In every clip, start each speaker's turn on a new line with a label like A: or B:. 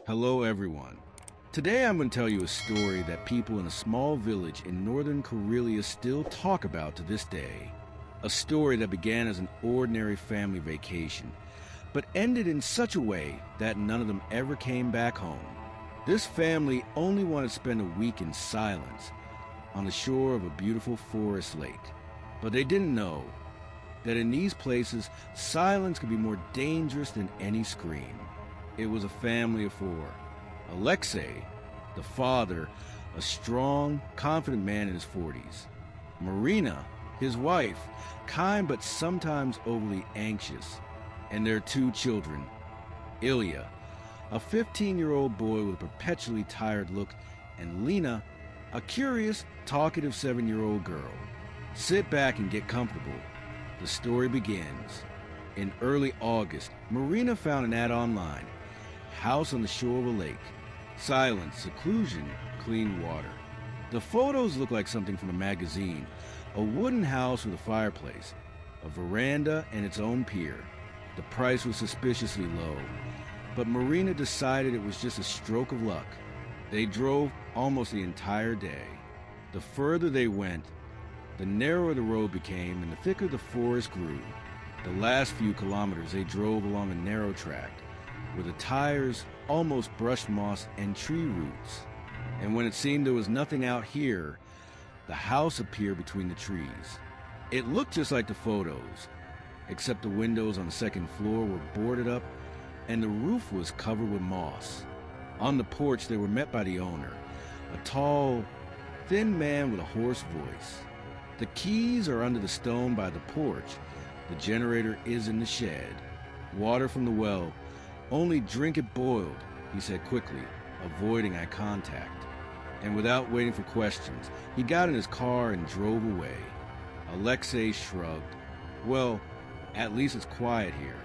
A: Hello, everyone. Today I'm going to tell you a story that people in a small village in northern Karelia still talk about to this day. A story that began as an ordinary family vacation, but ended in such a way that none of them ever came back home. This family only wanted to spend a week in silence on the shore of a beautiful forest lake. But they didn't know that in these places, silence could be more dangerous than any scream. It was a family of four. Alexei, the father, a strong, confident man in his 40s. Marina, his wife, kind but sometimes overly anxious. And their two children, Ilya, a 15-year-old boy with a perpetually tired look, and Lena, a curious, talkative 7-year-old girl. Sit back and get comfortable. The story begins. In early August, Marina found an ad online. House on the shore of a lake. Silence, seclusion, clean water. The photos look like something from a magazine. A wooden house with a fireplace, a veranda, and its own pier. The price was suspiciously low, but Marina decided it was just a stroke of luck. They drove almost the entire day. The further they went, the narrower the road became and the thicker the forest grew. The last few kilometers they drove along a narrow tract, where the tires almost brushed moss and tree roots. And when it seemed there was nothing out here, the house appeared between the trees. It looked just like the photos, except the windows on the second floor were boarded up and the roof was covered with moss. On the porch they were met by the owner, a tall, thin man with a hoarse voice. The keys are under the stone by the porch. The generator is in the shed. Water from the well. Only drink it boiled, he said quickly, avoiding eye contact. And without waiting for questions, he got in his car and drove away. Alexei shrugged. Well, at least it's quiet here.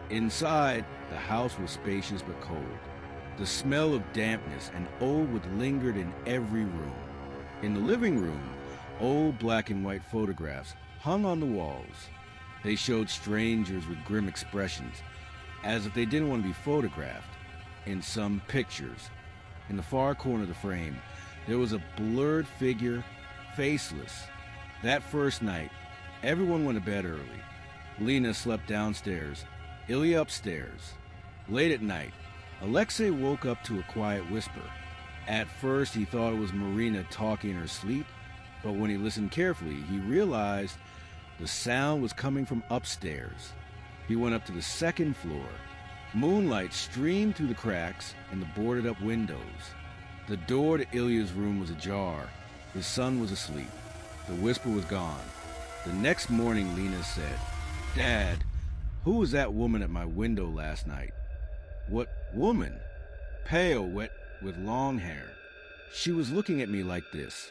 A: Inside, the house was spacious but cold. The smell of dampness and old wood lingered in every room. In the living room, old black and white photographs hung on the walls. They showed strangers with grim expressions, as if they didn't want to be photographed. In some pictures, in the far corner of the frame, there was a blurred figure, faceless. That first night, everyone went to bed early. Lena slept downstairs, Ilya upstairs. Late at night, Alexei woke up to a quiet whisper. At first, he thought it was Marina talking in her sleep, but when he listened carefully, he realized the sound was coming from upstairs. He went up to the second floor. Moonlight streamed through the cracks in the boarded-up windows. The door to Ilya's room was ajar. His son was asleep. The whisper was gone. The next morning, Lena said, "Dad, who was that woman at my window last night?" "What woman?" "Pale, wet, with long hair. She was looking at me like this."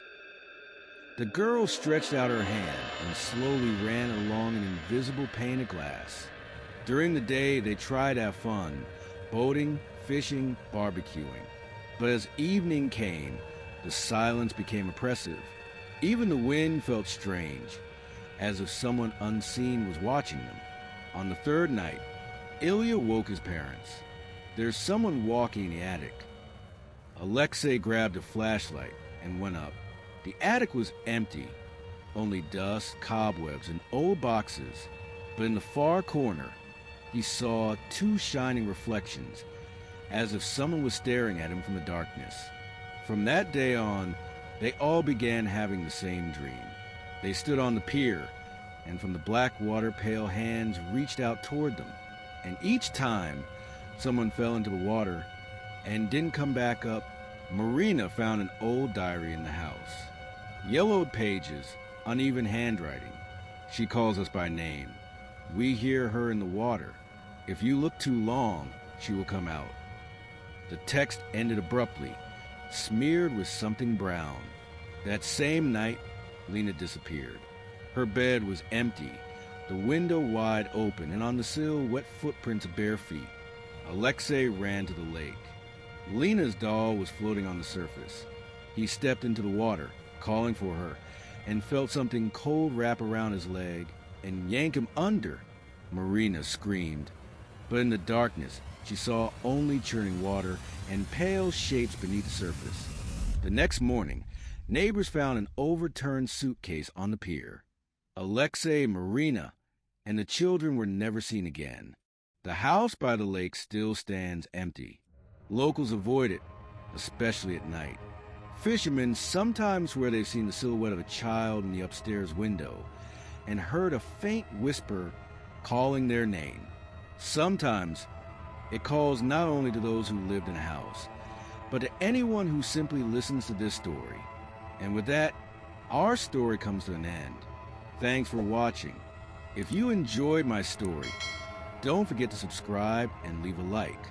A: The girl stretched out her hand and slowly ran along an invisible pane of glass. During the day, they tried to have fun, boating, fishing, barbecuing. But as evening came, the silence became oppressive. Even the wind felt strange, as if someone unseen was watching them. On the third night, Ilya woke his parents. "There's someone walking in the attic." Alexei grabbed a flashlight and went up. The attic was empty, only dust, cobwebs, and old boxes. But in the far corner, he saw two shining reflections, as if someone was staring at him from the darkness. From that day on, they all began having the same dream. They stood on the pier, and from the black water pale hands reached out toward them. And each time, someone fell into the water and didn't come back up. Marina found an old diary in the house. Yellowed pages, uneven handwriting. She calls us by name. We hear her in the water. If you look too long, she will come out. The text ended abruptly, smeared with something brown. That same night, Lena disappeared. Her bed was empty, the window wide open, and on the sill, wet footprints of bare feet. Alexei ran to the lake. Lena's doll was floating on the surface. He stepped into the water, calling for her, and felt something cold wrap around his leg and yank him under. Marina screamed. But in the darkness, She saw only churning water and pale shapes beneath the surface. The next morning, neighbors found an overturned suitcase on the pier. Alexei, Marina, and the children were never seen again. The house by the lake still stands empty. Locals avoid it, especially at night. Fishermen sometimes swear they've seen the silhouette of a child in the upstairs window and heard a faint whisper calling their name. Sometimes it calls not only to those who lived in the house, but to anyone who simply listens to this story. And with that, our story comes to an end. Thanks for watching. If you enjoyed my story, don't forget to subscribe and leave a like.